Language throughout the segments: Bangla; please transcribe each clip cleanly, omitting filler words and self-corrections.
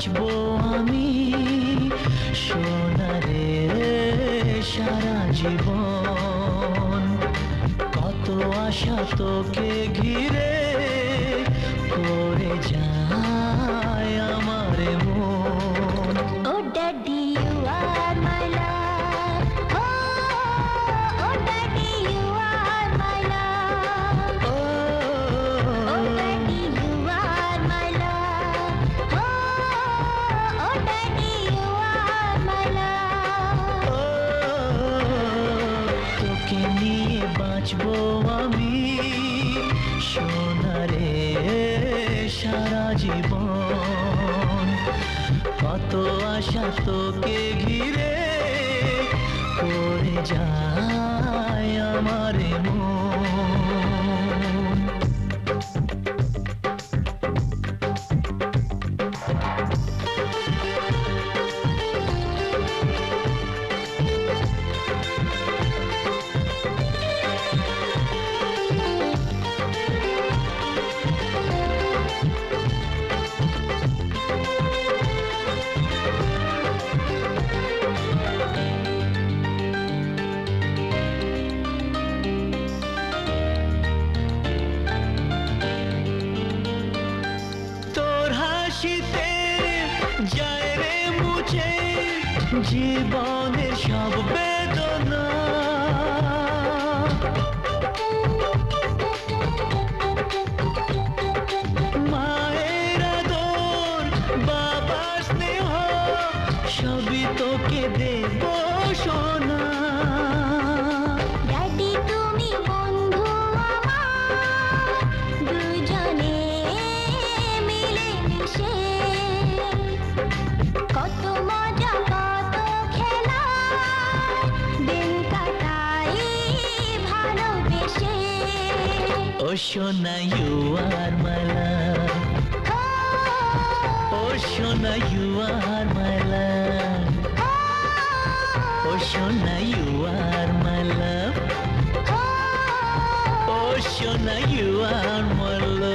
বাঁচবো আমি সোনারে সারা জীবন। কত আশা তোকে ঘিরে করে যায় আমার মন। Oh daddy, you are my love. Oh daddy, you are my love. Oh daddy, you are my love. Oh daddy, you are my love. তোকে নিয়ে বাঁচবো আমি সোনারে সারা জীবন। কত আশা তোকে ঘিরে করে যায় আমার মন। তোর হাসিতে যায় রে মুছে জীবনের সব বেদনা। মায়ের আদর বাবার স্নেহ সবই তোকে দেব সোনা। Daddy, তুমি বন্ধু আমার, দুজনে মিলে মিশে কত মজা কত খেলা দিন কাটাই ভালোবেসে। ও সোনা ইউ আর মাই লাভ, ও সোনা ইউ আর মাই লাভ, ও সোনা ইউ আর মাই লাভ, ও সোনা ইউ আর মাই লাভ।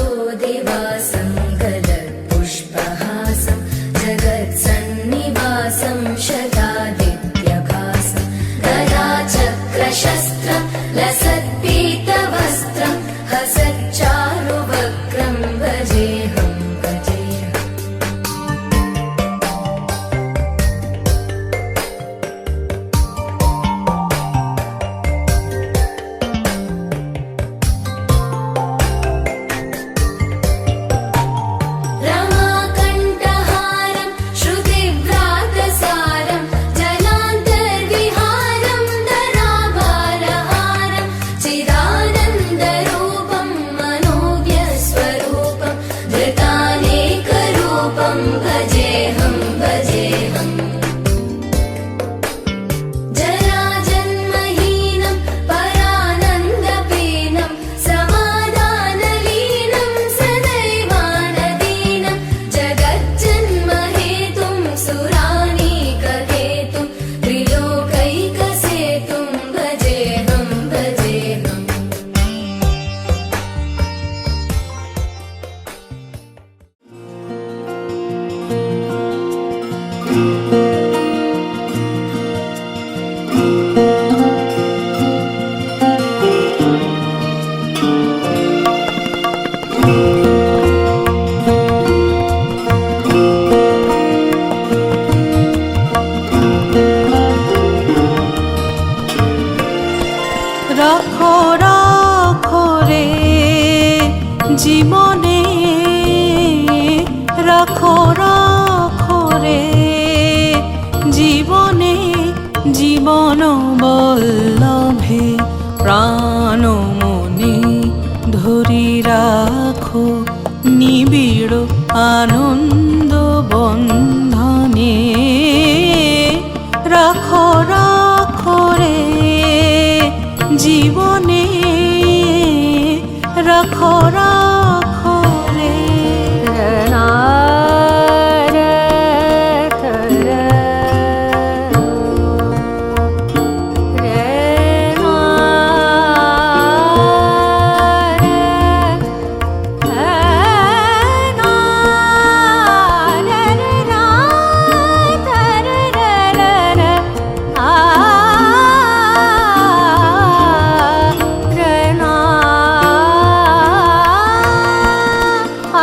सदाम्बोधिवासं गदत्पुष्पहासं जगत्सन्निवासं शतादित्यभासं गदाचक्रशस्त्रं लसत्पीतवस्त्रं हसच्चारुवक्त्रं भजेऽहं भजेऽहम्। জীবনে রাখো রাখো রে, জীবনে জীবন বল্লভে প্রাণ মনে ধরি রাখো নিবিড় আনন্দ বন্ধনে। রাখো রাখো রে জীবনে, রাখো রাখো রে।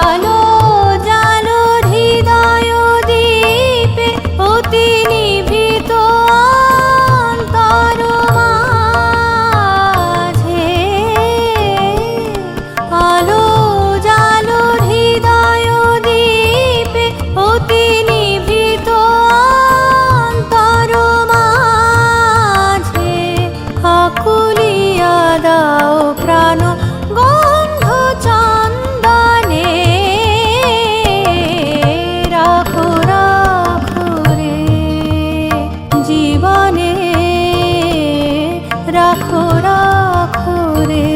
আলো জালো হৃদয় দীপে অতি নিভৃত অন্তর মাঝে। আলো জালো হৃদয় দীপে অতি নিভৃত অন্তর মাঝে। আকুলিয়া দাও প্রাণ গন্ধ চন্দনে। রাখো রাখো রে জীবনে, রাখো রাখো রে।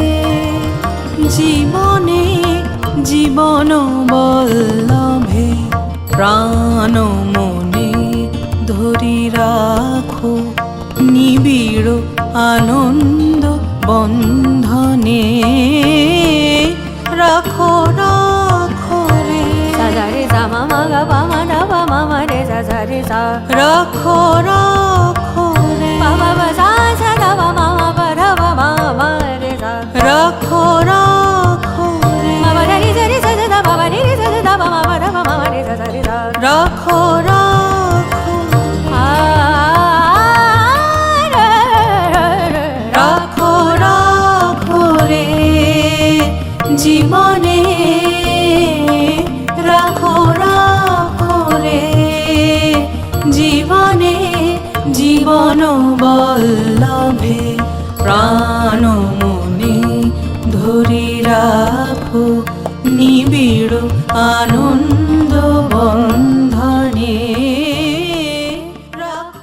জীবনে জীবন বল্লভে প্রাণ মনে ধরি রাখো নিবিড় আনন্দ বন্ধনে। রাখো রাখো রে, সাজারে জামা মাগা বামা ডাবা মামা রে সাজারে সা। রাখো রাখো রে, বাবা বাজা সাদা বামা বাবা মামা রে সা। রাখো রাখো রে, বাবা রে রে সাদা বাবা রে সাদা বাবা মামা রে সাজারে সা। রাখো রাখো, রাখো রাখো রে জীবনে। রাখো রাখো রে জীবনে, জীবন বল্লভে প্রাণ মনে ধরি রাখো নিবিড় আনন্দ বন্ধনে। রাখো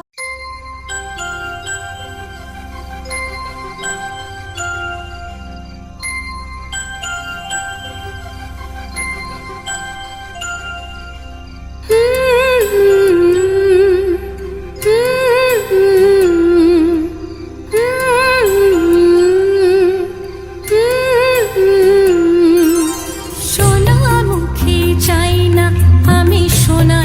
সোনা মুখে চাই না আমি সোনা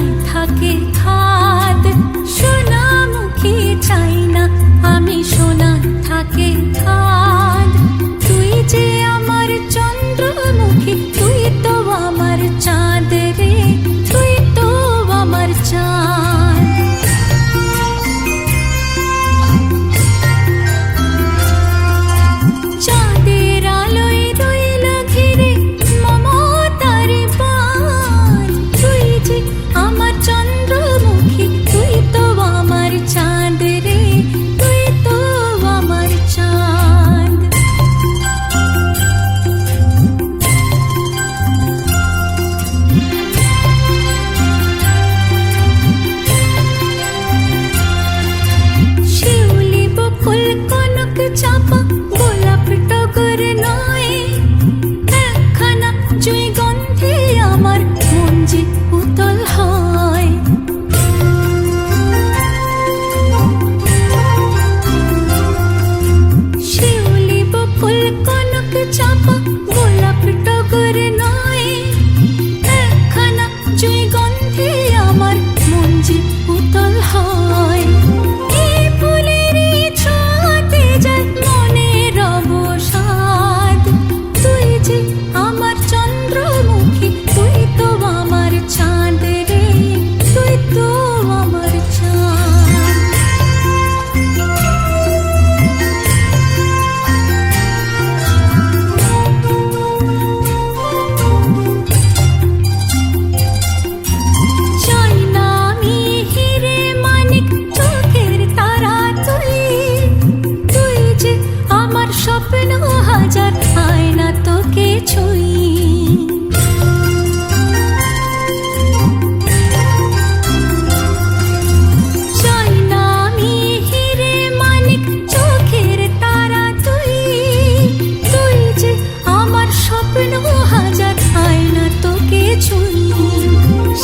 ছুঁই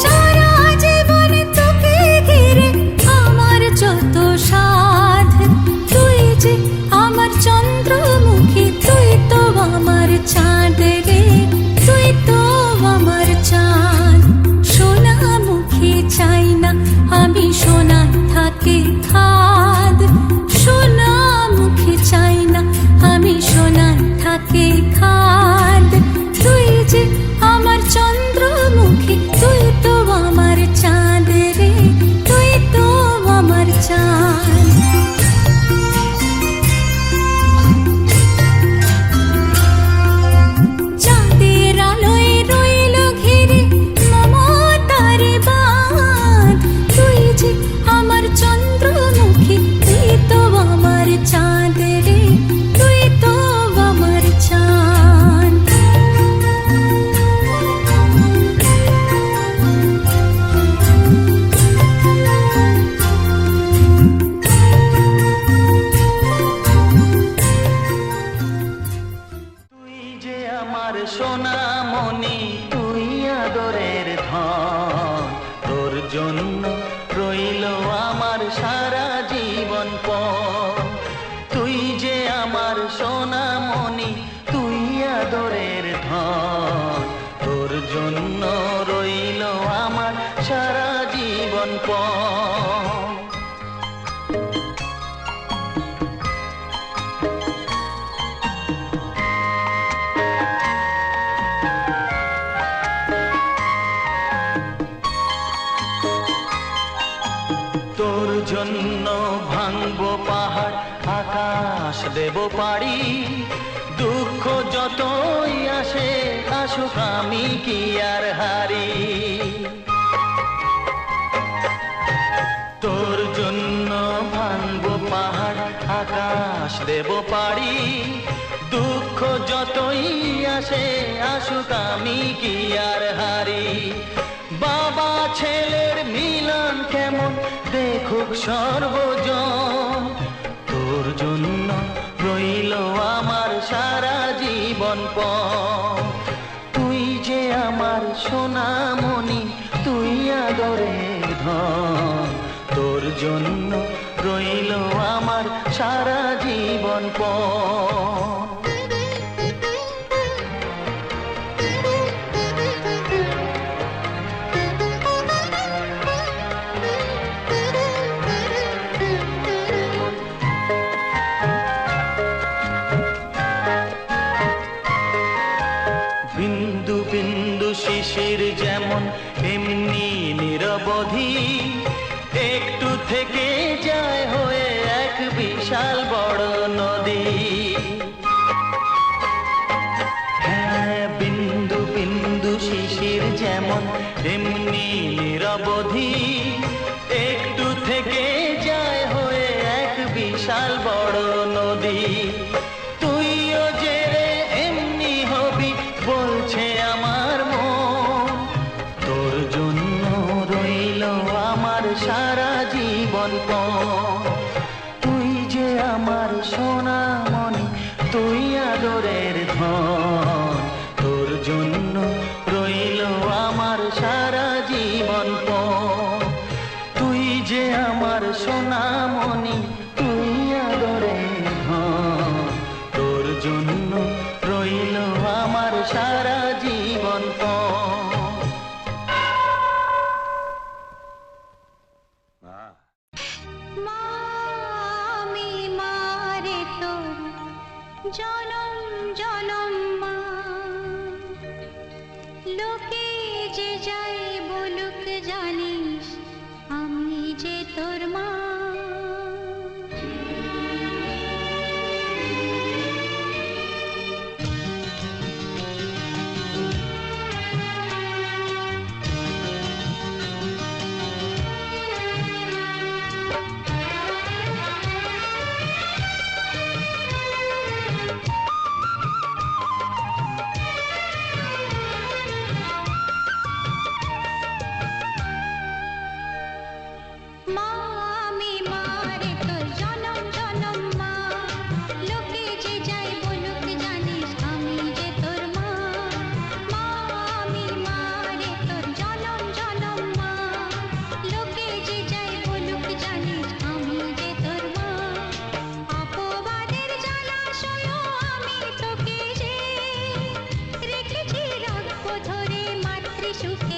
সারা জীবন তোকে ঘিরে আমার যত সাধ তুই যে আমার চন্দ্রমুখী তুই তো আমার চাঁদ রে তুই তো আমার চাঁদ সোনামুখী চাই না আমি সোনায় থাকে খাদ সোনামুখী চাই না আমি সোনায় থাকে খাদ তুই যে আমার চন্দ্রমুখী তুই তো আমার চাঁদ রে তুই তো আমার চাঁদ চাঁদের আলোয় রইল ঘিরে মমতার বাঁধ তুই যে আমার চন্দ্রমুখী তুই তো আমার চাঁদ রে তুই তো আমার চাঁদ তুই যে আমার সোনামণি তুই আদরের ধন তোর জন্য রইল আমার সারা জীবন পণ তুই যে আমার সোনামণি তুই আদরের ধন তোর জন্য রইল আমার সারা জীবন পণ তোর জন্য ভাঙবো পাহাড় আকাশ দেব পাড়ি দুঃখ যতই আসে আসুক আমি কি আর হারি তোর জন্য ভাঙবো পাহাড় আকাশ দেব পাড়ি দুঃখ যতই আসে আসুক আমি কি আর হারি বাবা ছেলের মিলন কেমন দেখুক সর্বজন তোর জন্য রইল আমার সারা জীবন পণ তুই যে আমার সোনামণি তুই আদরের ধন তোর জন্য রইল আমার সারা জীবন পণ বিন্দু বিন্দু শিশির যেমন এমনি নিরবধি একটু থেকে যায় হয়ে এক বিশাল বড় নদী হ্যাঁ বিন্দু বিন্দু শিশির যেমন এমনি নিরবধি একটু থেকে যায় হয়ে এক বিশাল বড় নদী তুইও যে রে এমনি হবি বলছে আমার মন তোর জন্য রইল আমার সারা জীবন পণ তুই যে আমার সোনামণি তুই আদরের ধন তোর জন্য রইল আমার সারা জীবন পণ তুই যে আমার সোনামণি তুই আদরের ধন তোর জন্য রইল আমার সারা জীবন পণ মা আমি মারে তোর জনম জনম মা লোকে যে যাই বলুক জানিস আমি যে তোর মা মা সুখী